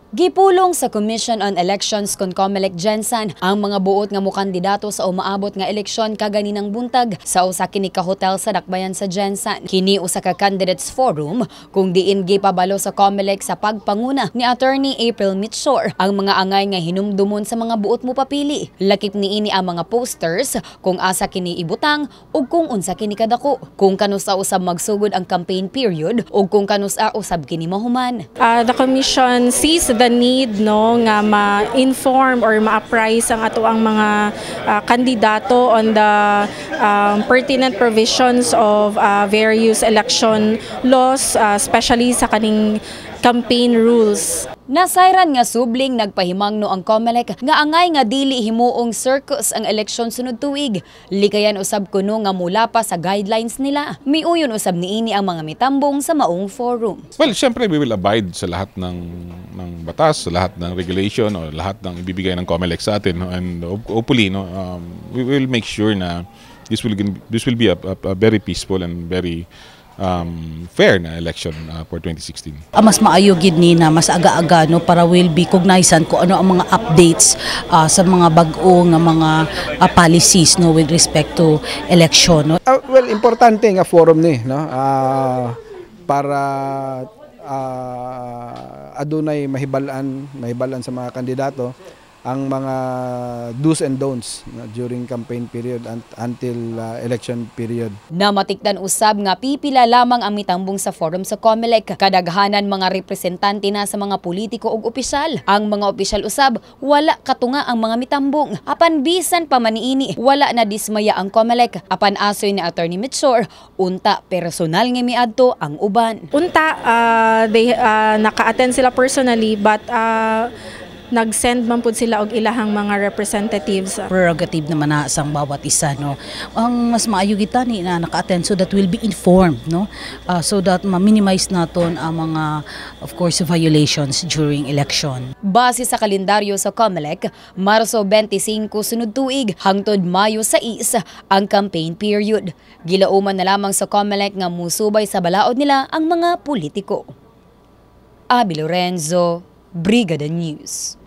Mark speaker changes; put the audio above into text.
Speaker 1: Gipulong sa Commission on Elections kon COMELEC Gensan ang mga buot nga mokandidato sa umaabot nga eleksyon kaganinang buntag sa usa kini ka hotel sa Dakbayan sa Gensan. Kini usa ka candidates forum kung diin gipabalo sa COMELEC sa pagpanguna ni Attorney April Mitchor ang mga angay nga hinumdumon sa mga buot mo papili. Lakip niini ang mga posters kung asa kini ibutang ug kung unsa kini kadako, kung kanusa usab magsugod ang campaign period ug kung kanusa usab kini mahuman.
Speaker 2: The commission sees the need nga ma-inform or ma-apprise ang ato ang mga kandidato on the pertinent provisions of various election laws, especially sa kaning campaign rules.
Speaker 1: Nasayran nga subling nagpahimangno ang COMELEC nga angay nga dili himuong circus ang eleksyon sunod tuig. Likayan usab kuno nga mula pa sa guidelines nila. Miuyon usab niini ang mga mitambong sa maong forum.
Speaker 3: Well, syempre we will abide sa lahat ng batas, sa lahat ng regulation o lahat ng ibibigay ng COMELEC sa atin, and hopefully we will make sure na this will be a very peaceful and very fair na election for 2016.
Speaker 4: Mas maayo gid ni na mas aga-aga para will be cognizant ko ano ang mga updates sa mga bag-o nga mga policies with respect to election.
Speaker 5: Well, importante nga forum ni para adunay mahibalan sa mga kandidato ang mga do's and don'ts during campaign period until election period.
Speaker 1: Namatikdan usab nga pipila lamang ang mitambong sa forum sa COMELEC. Kadaghanan mga representante na sa mga politiko ug opisyal. Ang mga opisyal usab wala katunga ang mga mitambong. Apan bisan pa maniini, wala na dismaya ang COMELEC. Apan asoy ni Attorney Mitchor, unta personal nga miadto ang uban.
Speaker 2: Unta naka-attend sila personally, but nag-send man pud sila og ilahang mga representatives.
Speaker 4: Prerogative naman na sang bawat isa, Ang mas maayo gitani na naka-attend so that will be informed, so that ma-minimize naton ang mga, of course, violations during election.
Speaker 1: Base sa kalendaryo sa COMELEC, Marso 25 sunod tuig hangtod Mayo 6 ang campaign period. Gilauman na lamang sa COMELEC nga musubay sa balaod nila ang mga politiko. Abby Lorenzo, Brigada News.